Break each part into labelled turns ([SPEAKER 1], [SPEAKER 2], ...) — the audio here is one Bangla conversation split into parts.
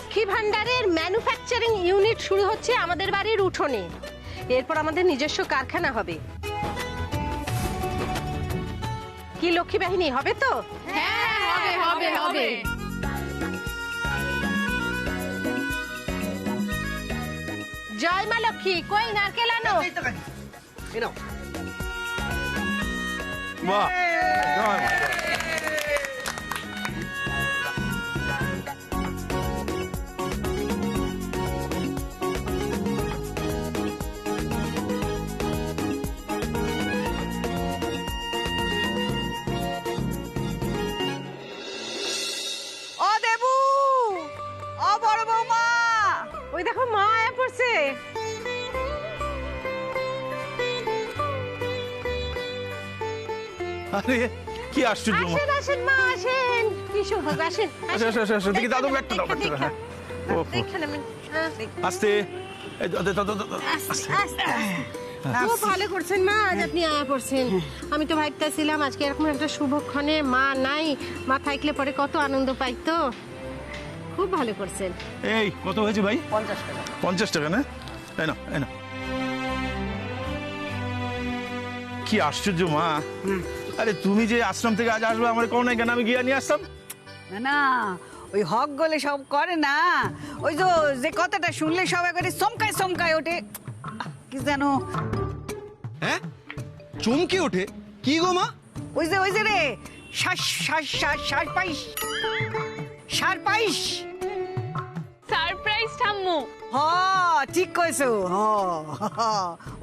[SPEAKER 1] লক্ষ্মী ভান্ডারের ম্যানুফ্যাকচারিং ইউনিট শুরু হচ্ছে আমাদের বাড়ির উঠোনে। এরপর আমাদের নিজস্ব কারখানা হবে। কি লক্ষ্মী বাহিনী হবে তো?
[SPEAKER 2] হ্যাঁ, হবে হবে হবে।
[SPEAKER 1] জয় মা লক্ষ্মী, কই নারকেল আনো।
[SPEAKER 3] বাহ, জয় মা।
[SPEAKER 4] ও দেবু, ও বড় বৌমা,
[SPEAKER 1] ওই দেখো মা আয়া পড়ছে।
[SPEAKER 3] আরে কি আশ্চর্য মা।
[SPEAKER 1] আসেন আসেন মা আসেন, কি সৌভাগ্য, আসেন
[SPEAKER 3] আসেন, আসেন, আসেন, আসেন। দেখি দাদু একটা দাও, একটা দাও, হ্যাঁ। ওহো।
[SPEAKER 1] দেখেন আমি, হ্যাঁ।
[SPEAKER 3] আস্তে এই
[SPEAKER 1] খুব ভালো করছেন মা, আজ আপনি আয়া পড়ছেন। আমি তো ভাবতেছিলাম আজকে এরকম একটা শুভক্ষণে মা নাই, মা থাকলে পরে কত আনন্দ পাইতো। খুব ভালো করছেন।
[SPEAKER 3] এই কত হয়েছে ভাই? 50 টাকা। 50 টাকা না? এই না, এই না। কি আশ্চর্য মা। আরে তুমি যে আশ্রম থেকে আজ আসবে আমার কোন নাই কেন, আমি গিয়ে নিয়ে আসতাম।
[SPEAKER 4] না না, ওই হক গলে সব করে না, ওই যে কথাটা শুনলে সব একবারে চমকায় চমকায় ওঠে। কি জানো,
[SPEAKER 5] হ্যাঁ চমকে ওঠে কি গো মা?
[SPEAKER 4] ওই যে রে, শ্বাস শ্বাস শ্বাস শ্বাস পাইস, সার পাইস।
[SPEAKER 2] সারপ্রাইজ ঠাম্মু।
[SPEAKER 4] হ ঠিক কইছো,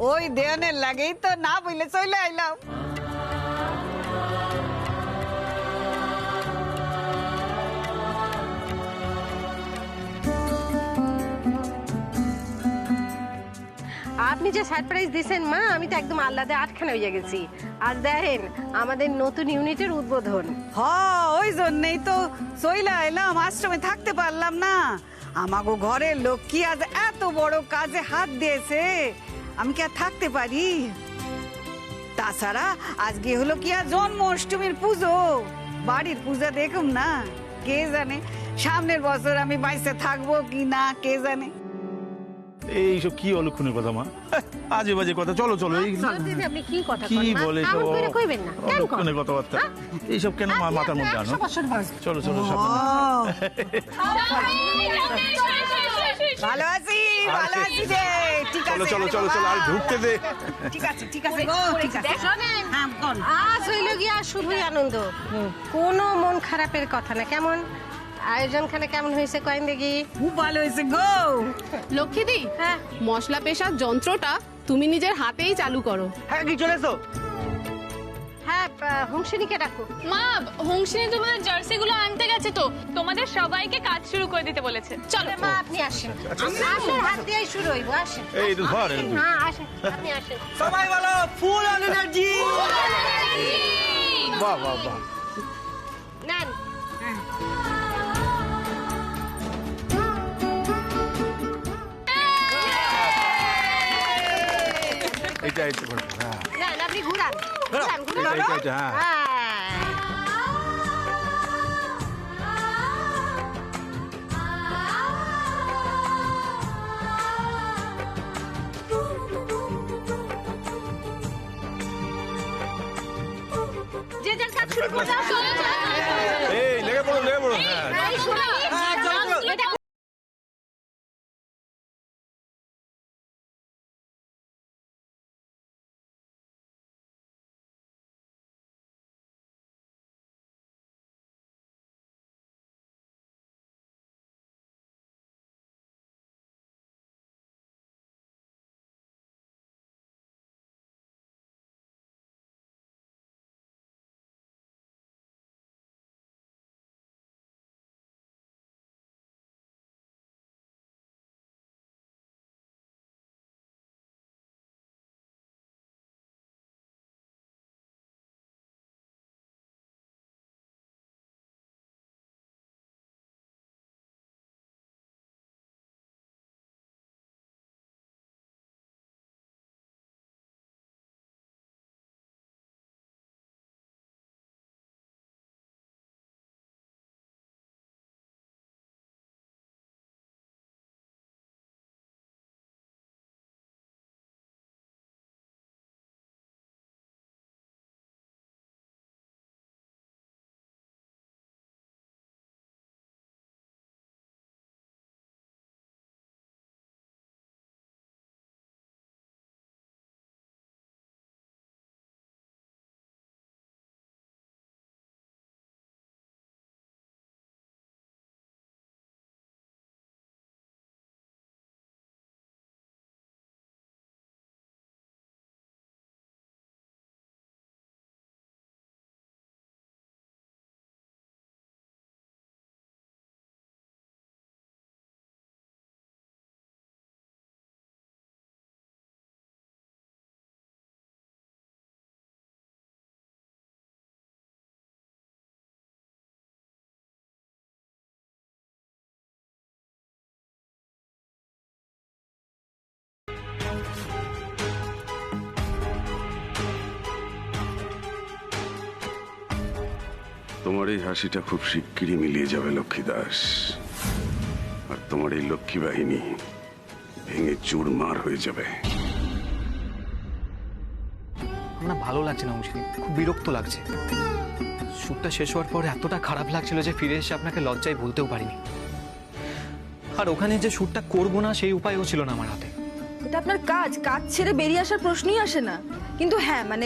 [SPEAKER 4] ওই দেয়ানের লাগেই তো না বইলে চলে আইলাম।
[SPEAKER 1] আপনি যে সারপ্রাইজ দিয়েছেন মা, আমি তো একদম আহ্লাদে আটখানা হয়ে গেছি। আর দেখেন আমাদের নতুন ইউনিটের উদ্বোধন।
[SPEAKER 4] হ ওই জন্যই তো চইলা এলাম, আশ্রমে থাকতে পারলাম না। আমাগো ঘরের লোক কি আজ এত বড় কাজে হাত দিয়েছে, আমি কি আর থাকতে পারি? তাছাড়া আজকে হলো কি আর জন্ম অষ্টমীর পুজো, বাড়ির পূজা দেখুম না, কে জানে সামনের বছর আমি বাইসে থাকবো কি না, কে জানে।
[SPEAKER 3] এইসব কি অলক্ষণের কথা মা, আজে বাজে কথা। চলো চলো, এই
[SPEAKER 1] আপনি কি কথা
[SPEAKER 3] কি
[SPEAKER 1] কন, মা?
[SPEAKER 3] বলে তো
[SPEAKER 1] এমন করে কইবেন না, কেন কন?
[SPEAKER 3] অলক্ষণের কথাবার্তা, এইসব কেন মা মাথার মধ্যে আনো?
[SPEAKER 1] 100 বছর বয়স।
[SPEAKER 3] চলো চলো
[SPEAKER 4] ও, ভালো আছি ভালো আছি রে, ঠিক
[SPEAKER 3] চলো
[SPEAKER 4] আছে।
[SPEAKER 3] চলো চলো চলো, আর ঢুকতে দে।
[SPEAKER 4] ঠিক আছে ঠিক আছে গো, ঠিক আছে।
[SPEAKER 1] শোনেন,
[SPEAKER 4] হ্যাঁ বল।
[SPEAKER 1] আজ হইল গিয়া শুধুই আনন্দ, কোনো মন খারাপের কথা না। কেমন আয়োজনখানে কেমন হয়েছে কয়েন দেখি?
[SPEAKER 4] খুব ভালো হয়েছে গো।
[SPEAKER 2] লক্ষ্মীদি,
[SPEAKER 1] হ্যাঁ
[SPEAKER 2] মশলা পেশার যন্ত্রটা তুমি নিজের হাতেই চালু করো।
[SPEAKER 5] হ্যাঁ কি চলে এসো?
[SPEAKER 1] হ্যাঁ, হোমসিনীকে ডাকো।
[SPEAKER 6] মা, হোমসিনী তোমাদের জার্সি গুলো আনতে গেছে, তো তোমাদের সবাইকে কাজ শুরু করে দিতে বলেছে। চলো
[SPEAKER 1] মা আপনি আসেন, আপনার হাত দিয়েই শুরু হইব, আসেন।
[SPEAKER 3] এই তো ধর।
[SPEAKER 1] হ্যাঁ আসেন, আপনি আসেন।
[SPEAKER 5] সবাই বলো ফুল অন এনার্জি।
[SPEAKER 3] বাহ বাহ বাহ।
[SPEAKER 1] নেন।
[SPEAKER 3] এটা এটা করো, হ্যাঁ
[SPEAKER 1] নেন, আপনি ঘুরান ঘুরান
[SPEAKER 3] এটা
[SPEAKER 1] ঘুরান।
[SPEAKER 3] এটা এটা, হ্যাঁ।
[SPEAKER 1] হ্যাঁ। যে যার কাজ শুরু করে দাও।
[SPEAKER 3] এই লেগে পড়ো লেগে পড়ো, হ্যাঁ।
[SPEAKER 1] এই শুনুন, এটা
[SPEAKER 7] তোমার এই হাসিটা খুব শিগগিরই মিলিয়ে যাবে লক্ষ্মী দাস, আর তোমার এই লক্ষ্মী বাহিনী ভেঙে চুরমার হয়ে যাবে।
[SPEAKER 5] আমার না ভালো লাগছে না মুশকিল, খুব বিরক্ত লাগছে। শ্যুটটা শেষ হওয়ার পর এতটা খারাপ লাগছিল যে ফিরে এসে আপনাকে লজ্জায় বলতেও পারিনি। আর ওখানে যে শ্যুটটা করবো না সেই উপায়ও ছিল না আমার হাতে।
[SPEAKER 8] এটা আপনার কাজ, কাজ ছেড়ে বেরিয়ে আসার প্রশ্নই আসে না। কিন্তু হ্যাঁ, মানে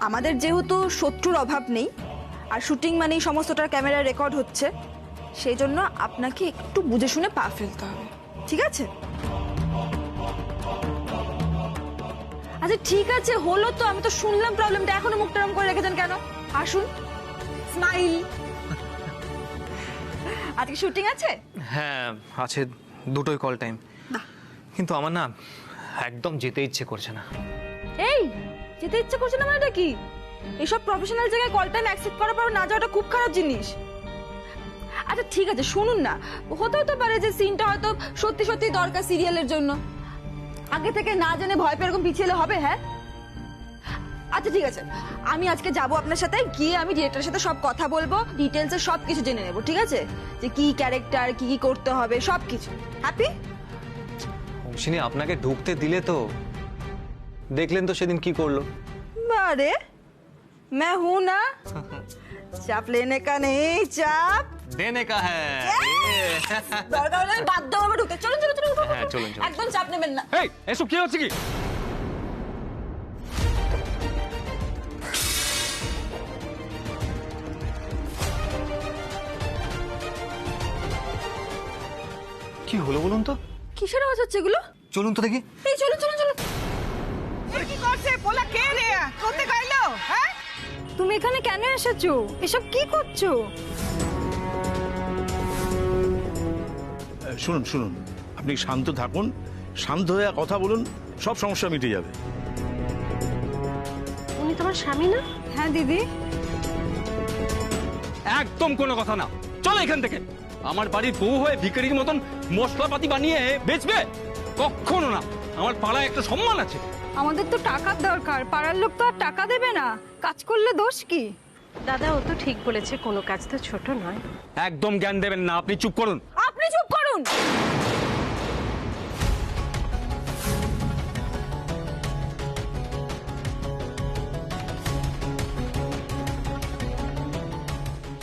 [SPEAKER 8] আমাদের যেহেতু শত্রুর অভাব নেই, আর শুটিং মানেই সমস্তটা ক্যামেরায় রেকর্ড হচ্ছে, সেই জন্য আপনাকে একটু বুঝে শুনে পা ফেলতে হবে, ঠিক আছে? আচ্ছা ঠিক আছে, হলো তো, আমি তো শুনলাম প্রবলেমটা, এখনো মুখটা এরকম করে রেখেছেন কেন? আসুন, স্মাইল। আজকে শুটিং আছে?
[SPEAKER 5] হ্যাঁ আছে, দুটোই কল টাইম। কিন্তু আমার না একদম যেতে ইচ্ছে করছে না।
[SPEAKER 8] এই যেতে ইচ্ছে করছে না মানে কি? এসব প্রফেশনাল জায়গায় কল টাইম অ্যাকসেপ্ট করার পর না যাওয়াটা খুব খারাপ জিনিস। আচ্ছা ঠিক আছে, শুনুন না, হতেও তো পারে যে সিনটা হয়তো সত্যি সত্যি দরকার সিরিয়ালের জন্য। আগে থেকে না জেনে ভয় পেয়ে এরকম পিছিয়ে এলে হবে? হ্যাঁ আচ্ছা ঠিক আছে, আমি আজকে যাব আপনার সাথে, গিয়ে আমি ডিরেক্টরের সাথে সব কথা বলবো, ডিটেলসে সব কিছু জেনে নেব, ঠিক আছে? যে কি ক্যারেক্টার, কি কি করতে হবে, সব কিছু। হ্যাপি?
[SPEAKER 5] অংশিনী আপনাকে ঢুকতে দিলে তো? দেখলেন তো সেদিন কি করলো।
[SPEAKER 8] अरे मैं हूं ना, चाप लेने का नहीं, चाप
[SPEAKER 5] देने का है।
[SPEAKER 8] দরকার হলে আমি বাধ্য হবো ঢুকতে। চলুন চলুন চলুন,
[SPEAKER 5] হ্যাঁ চলুন চলুন।
[SPEAKER 8] একদম চাপ নেবেন না।
[SPEAKER 5] এই এসব কি হচ্ছে কি? কি হলো বলুন তো?
[SPEAKER 8] কিসের আওয়াজ হচ্ছে এগুলো?
[SPEAKER 5] চলুন তো দেখি।
[SPEAKER 8] এই চলুন চলুন চলুন।
[SPEAKER 4] কি করছে? পোলা কে রে? করতে গাইলো? হ্যাঁ,
[SPEAKER 8] তুমি এখানে কেন এসেছো? এসব কি করছো?
[SPEAKER 3] শুনুন শুনুন, আপনি শান্ত থাকুন, শান্ত হয়ে কথা বলুন, সব সমস্যা মিটে যাবে।
[SPEAKER 1] উনি তোমার স্বামী না?
[SPEAKER 8] হ্যাঁ দিদি।
[SPEAKER 9] একদম কোনো কথা না, চলো এখান থেকে। আমার বাড়ির বউ হয়ে ভিখারির মতন মশলাপাতি বানিয়ে বেচবে? কখনো না, আমার পাড়ায় একটা সম্মান আছে।
[SPEAKER 8] আমাদের তো টাকার দরকার, পাড়ার লোক তো আর টাকা দেবে না, কাজ করলে দোষ কি?
[SPEAKER 1] দাদা ও তো ঠিক বলেছে, কোনো কাজ তো ছোট নয়।
[SPEAKER 9] একদম জ্ঞান দেবেন না, আপনি চুপ করুন।
[SPEAKER 8] আপনি চুপ করুন।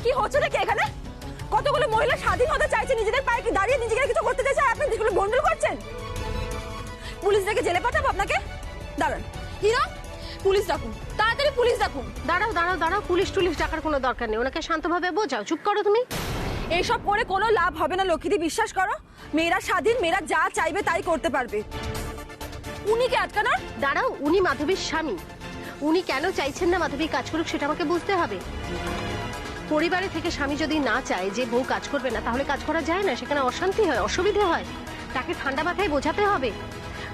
[SPEAKER 8] কি হচ্ছে নাকি এখানে? কতগুলো মহিলা স্বাধীন হতে চাইছে, নিজেদের পায়ে কি দাঁড়িয়ে নিজেকে কিছু করতে চাইছে, আর আপনি যেগুলো বন্ধু করছেন। পুলিশ ডেকে জেলে পাঠাবো আপনাকে? দাঁড়ান হিরো, পুলিশ ডাকুন, তাড়াতাড়ি পুলিশ ডাকুন।
[SPEAKER 1] দাঁড়াও দাঁড়াও দাঁড়াও, পুলিশ টুলিশ ডাকার কোনো দরকার নেই, ওনাকে শান্তভাবে বোঝাও। চুপ করো তুমি।
[SPEAKER 8] এইসব করে কোনো লাভ হবে না লক্ষ্মীদি, বিশ্বাস করো। মেয়েরা স্বাধীন, মেয়েরা যা চাইবে তাই করতে পারবে। উনি কি আটকানোর?
[SPEAKER 1] দাঁড়াও, উনি মাধবীর স্বামী, উনি কেন চাইছেন না মাধবী কাজ করুক সেটা আমাকে বুঝতে হবে। পরিবারে থেকে স্বামী যদি না চায় যে বউ কাজ করবে না, তাহলে কাজ করা যায় না, সেখানে অশান্তি হয়, অসুবিধে হয়। তাকে ঠান্ডা মাথায় বোঝাতে হবে।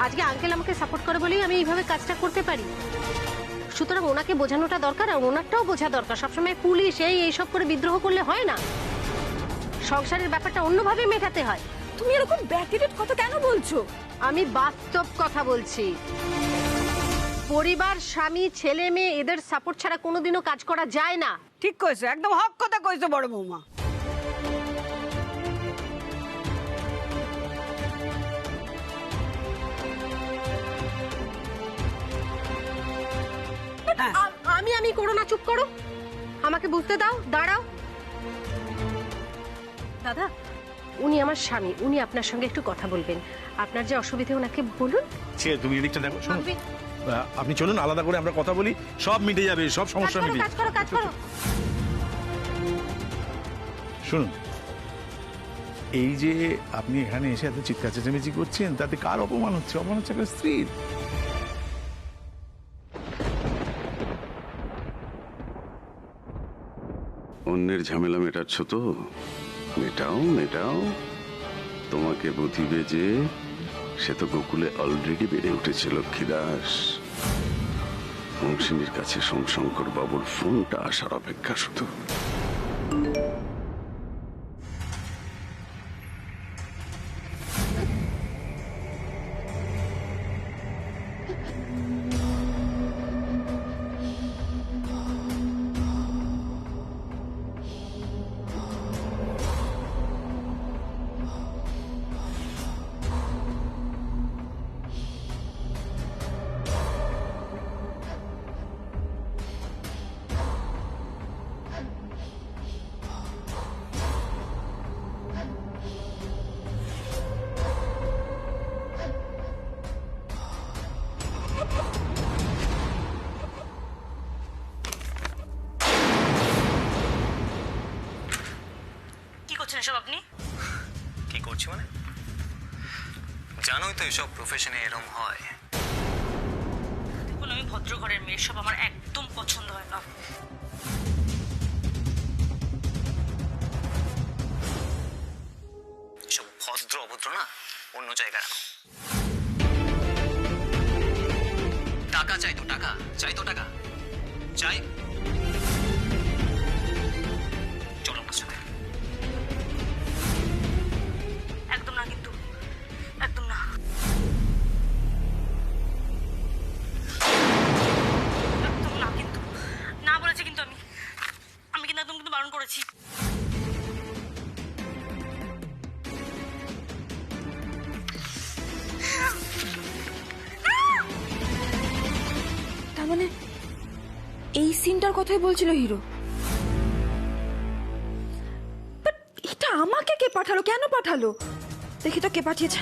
[SPEAKER 1] আজকে আঙ্কেল আমাকে সাপোর্ট করে বলেই আমি এইভাবে কাজটা করতে পারি। সুতরাং ওনাকে বোঝানোটা দরকার, আর ওনারটাও বোঝা দরকার। সবসময় পুলিশ এইসব করে বিদ্রোহ করলে হয় না, সংসারের ব্যাপারটা অন্যভাবে মেটাতে হয়।
[SPEAKER 8] তুমি এরকম ব্যাটিটেড কথা কেন বলছো?
[SPEAKER 1] আমি বাস্তব কথা বলছি। পরিবার, স্বামী, ছেলে মেয়ে, এদের সাপোর্ট ছাড়া কোনোদিনও কাজ করা যায় না।
[SPEAKER 4] ঠিক কইছো, একদম হক কথা কইছো বড় বৌমা।
[SPEAKER 1] আমি করো না, চুপ করো, আমাকে বুঝতে দাও। দাঁড়াও দাদা, উনি আমার স্বামী, উনি আপনার সঙ্গে একটু কথা বলবেন। আপনার যে অসুবিধা ওনাকে বলুন।
[SPEAKER 3] তুমি এদিকটা দেখো, শুনুন, আপনি চলুন, আলাদা করে আমরা কথা বলি, সব মিটে যাবে, সব সমস্যা মিটে যাবে।
[SPEAKER 1] কাজ করো কাজ করো।
[SPEAKER 3] শুনুন, এই যে আপনি এখানে এসে এত চিৎকার চেঁচামেচি করছেন, তাতে কার অপমান হচ্ছে? অপমান হচ্ছে একটা স্ত্রীর।
[SPEAKER 7] অন্যের ঝামেলা মেটাচ্ছ তো? মেটাও মেটাও, তোমাকে বুঝিবে যে সে তো গোকুলে অলরেডি বেড়ে উঠেছে লক্ষ্মী দাস। অংশিনীর কাছে সোমশঙ্কর বাবুর ফোনটা আসার অপেক্ষা শুধু।
[SPEAKER 10] এসব আপনি?
[SPEAKER 5] কি করছি মানে? জানোই তো এসব প্রফেশনে এরম হয়।
[SPEAKER 10] দেখুন, আমি ভদ্র ঘরের মেয়ে, সব আমার একদম পছন্দ হয় না।
[SPEAKER 5] এসব ভদ্র অভদ্র না অন্য জায়গায় রাখো। টাকা চাই তো টাকা, চাই তো টাকা, চাই। চলো আমার সাথে।
[SPEAKER 10] একদম না, কিন্তু একদম না। একদম না, কিন্তু না বলেছি, কিন্তু আমি কিন্তু একদম কিন্তু বারণ করেছি।
[SPEAKER 8] তার মানে এই সিনটার কথাই বলছিল হিরো। But এটা আমাকে কে পাঠালো, কেন পাঠালো? দেখি তো কে পাঠিয়েছে।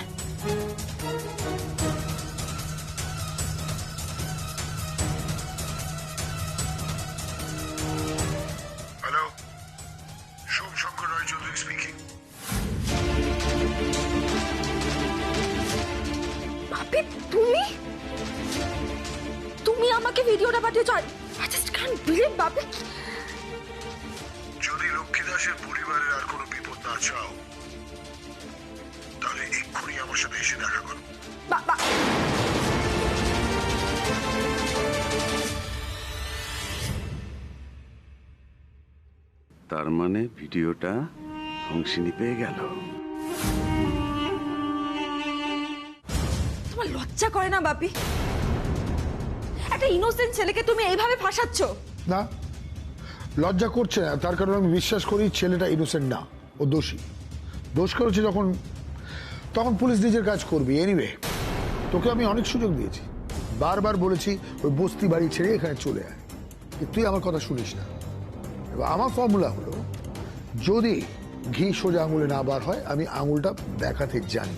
[SPEAKER 11] হ্যালো, সোম শঙ্কর রায় চৌধুরী স্পিকিং।
[SPEAKER 8] বাপি, তুমি তুমি আমাকে ভিডিওটা পাঠিয়েছো? I just can't believe, বাপি।
[SPEAKER 11] যদি লক্ষ্মী দাসের পরিবারের আর কোনো বিপদ না চাও, তাহলে এক্ষুনি আমার সাথে এসে দেখা করো।
[SPEAKER 8] বাবা,
[SPEAKER 7] তার মানে ভিডিওটা হংসিনী পেয়ে গেল।
[SPEAKER 8] তোমার লজ্জা করে না বাপি? একটা ইনোসেন্ট ছেলেকে তুমি এইভাবে ফাঁসাচ্ছ।
[SPEAKER 11] না, লজ্জা করছে না, তার কারণ আমি বিশ্বাস করি ছেলেটা ইনোসেন্ট না, ও দোষী। দোষ করেছে যখন, তখন পুলিশ নিজের কাজ করবে। এনিওয়ে, তোকে আমি অনেক সুযোগ দিয়েছি, বারবার বলেছি ওই বস্তি বাড়ি ছেড়ে এখানে চলে আয়, তুই আমার কথা শুনিস না। এবার আমার ফর্মুলা হলো, যদি ঘি সোজা আঙুলে না বার হয়, আমি আঙুলটা দেখাতে জানি।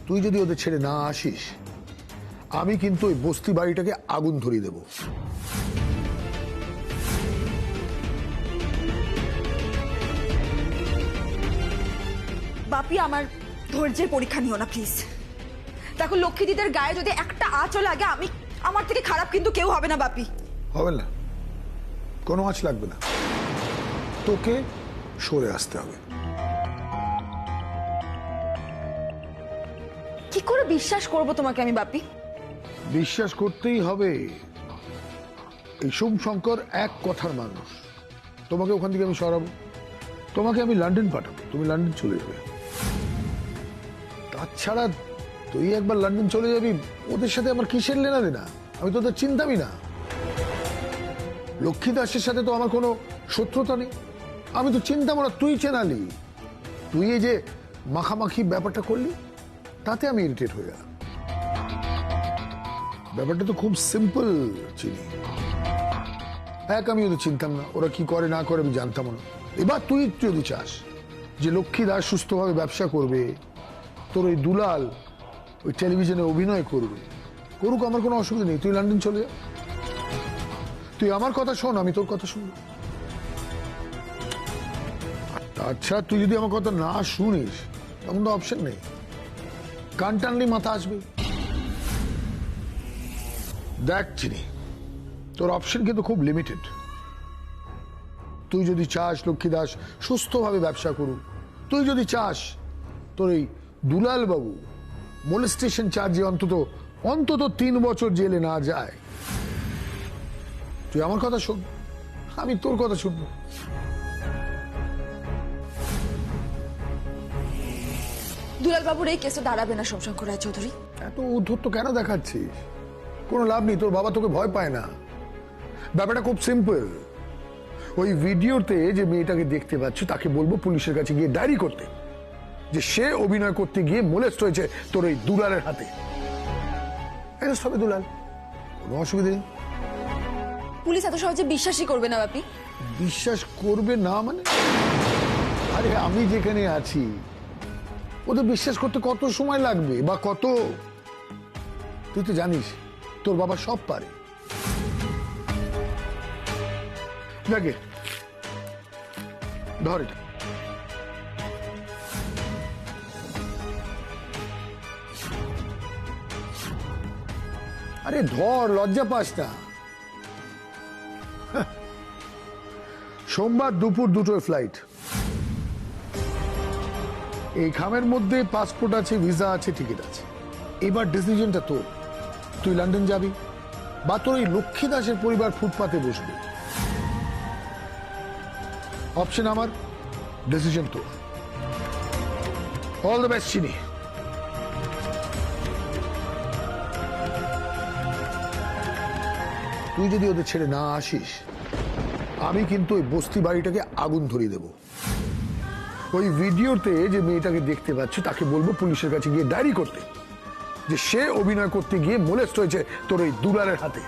[SPEAKER 11] তুই যদি ওদের ছেড়ে না আসিস, আমি কিন্তু ওই বস্তি বাড়িটাকে আগুন ধরিয়ে দেব।
[SPEAKER 8] বাপি, আমার ধৈর্যের পরীক্ষা নিও না প্লিজ। দেখো, লক্ষ্মীদিদের গায়ে যদি একটা আঁচও লাগে, আমার থেকে খারাপ কিন্তু কেউ হবে না বাপি।
[SPEAKER 11] হবে না, কোনো আঁচ লাগবে না, তোকে সরে আসতে হবে।
[SPEAKER 8] কি করে বিশ্বাস করব তোমাকে আমি বাপি?
[SPEAKER 11] বিশ্বাস করতেই হবে। এই সোম শঙ্কর এক কথার মানুষ। তোমাকে ওখান থেকে আমি সরাবো, তোমাকে আমি লন্ডন পাঠাবো, তুমি লন্ডন চলে যাবে। তাছাড়া তুই একবার লন্ডন চলে যাবি, ওদের সাথে আমার কিসের লেনা দেনা? আমি তোদের চিন্তামই না। লক্ষ্মী দাসের সাথে তো আমার কোনো শত্রুতা নেই, আমি তো চিন্তা মরা। তুই চেনালি, তুই এই যে মাখামাখি ব্যাপারটা করলি, তাতে আমি ইরিটেট হয়ে গেলাম। ব্যাপারটা তো খুব সিম্পল চিনি। এক, আমি ওদের চিনতাম না, ওরা কি করে না করে আমি জানতাম না। এবার তুই যদি চাস যে লক্ষ্মী দাস সুস্থভাবে ব্যবসা করবে, তোর ওই দুলাল ওই টেলিভিশনে অভিনয় করবে, করুক, আমার কোনো অসুবিধা নেই। তুই লন্ডন চলে যা, তুই আমার কথা শোন, আমি তোর কথা শুনবো। আচ্ছা, তুই যদি আমার কথা না শুনিস, তখন তো অপশন নেই, কান টানলি মাথা আসবে। দেখ চিনি, তোর অপশন কিন্তু খুব লিমিটেড। তুই যদি চাস লক্ষ্মী দাস সুস্থভাবে ব্যবসা করুক, তুই যদি চাস তোর এই দুলাল বাবু মোলেস্টেশন চার্জে অন্তত 3 বছর জেলে না যায়, তুই আমার কথা শোন, আমি তোর কথা শুনবো।
[SPEAKER 8] দুলাল বাবুর এই কেসে দাঁড়াবে না সোম শঙ্কর রায় চৌধুরী।
[SPEAKER 11] এত উদ্ধত্ত কেন দেখাচ্ছিস? কোনো লাভ নেই, তোর বাবা তোকে ভয় পায় না। ব্যাপারটা খুব সিম্পল। ওই ভিডিওতে যে মেয়েটাকে দেখতে পাচ্ছ, তাকে বলবো পুলিশের কাছে গিয়ে ডায়েরি করতে, যে সে অভিনয় করতে গিয়ে মোলেস্ট হয়েছে তোর ওই দুলালের হাতে। অ্যারেস্ট হবে দুলাল, কোনো অসুবিধা নেই।
[SPEAKER 8] পুলিশ এত সহজে বিশ্বাসই করবে না বাপি।
[SPEAKER 11] বিশ্বাস করবে না মানে? আরে আমি যেখানে আছি, ওদের বিশ্বাস করতে কত সময় লাগবে বা কত? তুই তো জানিস তোর বাবা সব পারে। দেখে ধর এটা। আরে ধর, লজ্জা পাস না। সোমবার দুপুর 2টোয় ফ্লাইট। এই খামের মধ্যে পাসপোর্ট আছে, ভিসা আছে, টিকিট আছে। এবার ডিসিশনটা তোর। তুই লন্ডন যাবি বা তোর এই লক্ষ্মী দাসের পরিবার ফুটপাতে বসবে। অপশন আমার, ডিসিশন তোর। অল দ্য বেস্ট চিনি। তুই যদি ওদের ছেড়ে না আসিস, আমি কিন্তু ওই বস্তি বাড়িটাকে আগুন ধরিয়ে দেব। ওই ভিডিওতে যে মেয়েটাকে দেখতে পাচ্ছ তাকে বলবো পুলিশের কাছে গিয়ে ডায়েরি করতে যে সে অভিনয় করতে গিয়ে মোলেস্ট হয়েছে তোর ওই দুলালের হাতে।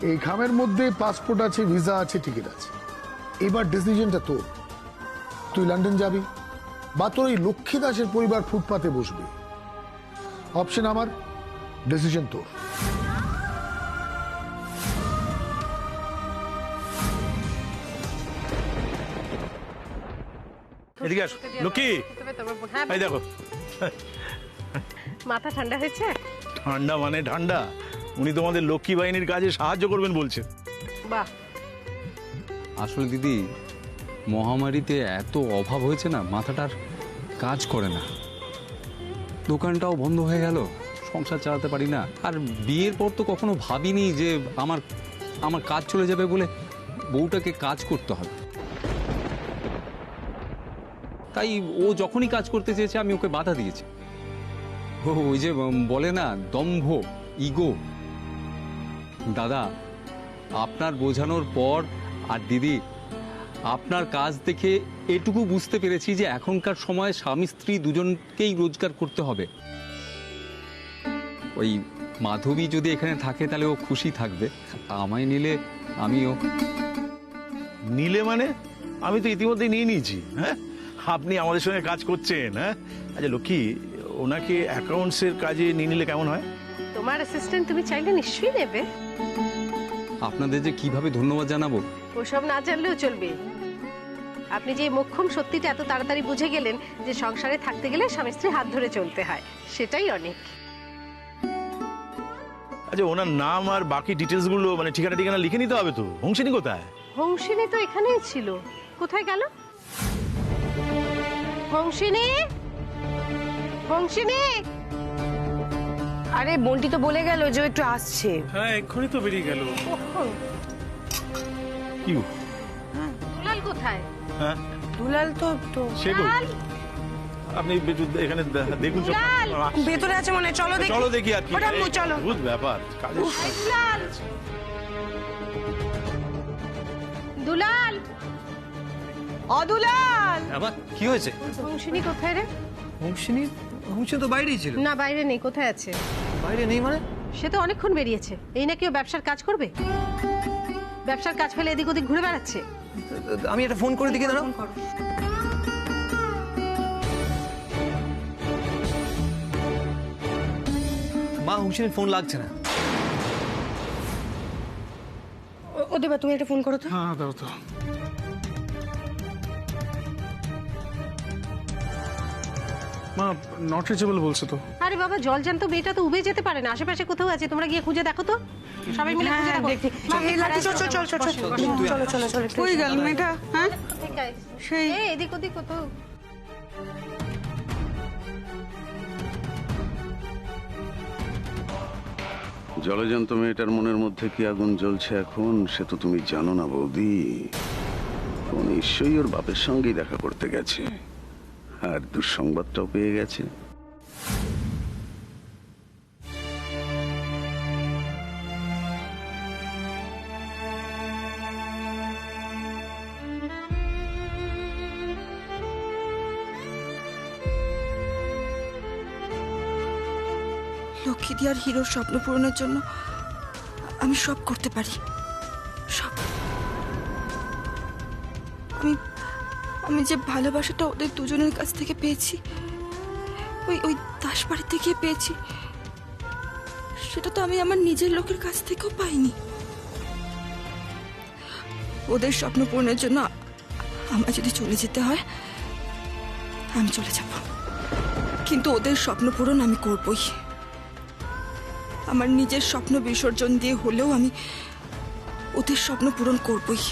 [SPEAKER 11] এই খামের মধ্যে পাসপোর্ট আছে, ভিসা আছে, টিকিট আছে। এবার ডিসিশনটা তোর। তুই লন্ডন যাবি বা তোর ওই লক্ষ্মী দাসের পরিবার ফুটপাতে বসবে। অপশন আমার, ডিসিশন তোর।
[SPEAKER 3] এদিকে আসো লক্ষ্মী, এই দেখো।
[SPEAKER 1] মাথা ঠান্ডা হয়েছে?
[SPEAKER 3] ঠান্ডা মানে ঠান্ডা, উনি তোমাদের লক্ষ্মী বাহিনীর কাজে সাহায্য করবেন বলছেন।
[SPEAKER 1] বাহ।
[SPEAKER 9] আসলে দিদি, মহামারীতে এত অভাব হয়েছে না, মাথাটার কাজ করে না। দোকানটাও বন্ধ হয়ে গেল, সংসার চালাতে পারি না। আর বিয়ের পর তো কখনো ভাবিনি যে আমার কাজ চলে যাবে বলে বউটাকে কাজ করতে হবে। তাই ও যখনই কাজ করতে চেয়েছে আমি ওকে বাধা দিয়েছি। ওই যে বলে না, দম্ভ, ইগো। দাদা, আপনার বোঝানোর পর আর দিদি, আপনার কাজ দেখে এটুকু বুঝতে পেরেছি যে এখনকার সময় স্বামী স্ত্রী দুজনকেই রোজগার করতে হবে। ওই মাধবী যদি এখানে থাকে তাহলে ও খুশি থাকবে, আমায় নিলে আমিও।
[SPEAKER 3] নিলে মানে? আমি তো ইতিমধ্যেই নিয়ে নিয়েছি। হ্যাঁ, আপনি আমাদের সঙ্গে কাজ করছেন। হ্যাঁ, আচ্ছা লক্ষ্মী, ওনাকে অ্যাকাউন্টসের কাজে নিয়ে নিলে কেমন হয়?
[SPEAKER 1] তোমার অ্যাসিস্ট্যান্ট তুমি চাইলে নিশ্চয়ই নেবে।
[SPEAKER 9] আপনাদের যে কিভাবে ধন্যবাদ জানাবো
[SPEAKER 1] ওসব না জানলেও চলবে। আপনি যে মোক্ষম সত্যিটা এত তাড়াতাড়ি বুঝে গেলেন যে সংসারে থাকতে গেলে স্বামী স্ত্রী হাত ধরে চলতে হয়, সেটাই অনেক।
[SPEAKER 3] আচ্ছা, ওনার নাম আর বাকি ডিটেলস গুলো মানে ঠিকানা লিখে নিতে হবে তো। হংসিনী কোথায়?
[SPEAKER 1] হংসিনী তো এখানেই ছিল, কোথায় গেল? হংসিনী, হংসিনী।
[SPEAKER 8] আরে বন্টি তো বলে গেল যে একটু আসছে।
[SPEAKER 3] হ্যাঁ, এক্ষুনি তো বেরিয়ে গেল। কি?
[SPEAKER 1] দুলাল কোথায়?
[SPEAKER 3] হ্যাঁ,
[SPEAKER 8] দুলাল তো
[SPEAKER 1] দুলাল
[SPEAKER 3] আপনি এখানে দেখুন।
[SPEAKER 8] ভেতরে আছে মনে হয়, চলো দেখি।
[SPEAKER 3] চলো দেখি। আর কি
[SPEAKER 8] চলো।
[SPEAKER 3] বুঝ ব্যাপার কাজের।
[SPEAKER 1] দুলাল, দুলাল,
[SPEAKER 8] অদুলাল।
[SPEAKER 5] আবার কি হয়েছে?
[SPEAKER 1] হংসিনী কোথায় রে?
[SPEAKER 5] হংসিনী তো বাইরেই ছিল।
[SPEAKER 1] না, বাইরে নেই। কোথায় আছে?
[SPEAKER 5] বাইরে নেই মানে?
[SPEAKER 1] সে তো অনেকক্ষণ বেরিয়েছে। এই নাকি ও ব্যবসার কাজ করবে? ব্যবসার কাজ ফেলে এদিক ওদিক ঘুরে বেড়াচ্ছে।
[SPEAKER 5] আমি একটা ফোন করে দেখি। দাঁড়াও। মা, হংসিনীর ফোন লাগছে না।
[SPEAKER 8] ও দেবা, তুমি একটা ফোন করো তো।
[SPEAKER 3] হ্যাঁ, দাও তো। মা, নট রিচেবল বলছে তো।
[SPEAKER 1] আরে বাবা, জল জ্যান্ত মেয়েটা তো উবে যেতে পারে না। আশেপাশে কোথাও আছে, তোমরা গিয়ে খুঁজে দেখো তো। সবাই মিলে খুঁজে দেখো।
[SPEAKER 4] চলো। কই গেল মেয়েটা? হ্যাঁ, সেই
[SPEAKER 1] এদিক ওদিক কোথাও।
[SPEAKER 7] জলজান্ত মেয়েটার মনের মধ্যে কি আগুন জ্বলছে এখন, সে তো তুমি জানো না বৌদি। ও নিশ্চয়ই ওর বাপের সঙ্গেই দেখা করতে গেছে, আর দুঃসংবাদটাও পেয়ে গেছে।
[SPEAKER 8] লক্ষ্মীদি আর হিরোর স্বপ্ন পূরণের জন্য আমি সব করতে পারি, সব। আমি যে ভালোবাসাটা ওদের দুজনের কাছ থেকে পেয়েছি, ওই দাসবাড়িতে গিয়ে পেয়েছি, সেটা তো আমি আমার নিজের লোকের কাছ থেকেও পাইনি। ওদের স্বপ্ন পূরণের জন্য আমার যদি চলে যেতে হয় আমি চলে যাব, কিন্তু ওদের স্বপ্ন পূরণ আমি করবই। আমার নিজের স্বপ্ন বিসর্জন দিয়ে হলেও আমি ওদের স্বপ্ন পূরণ করবই।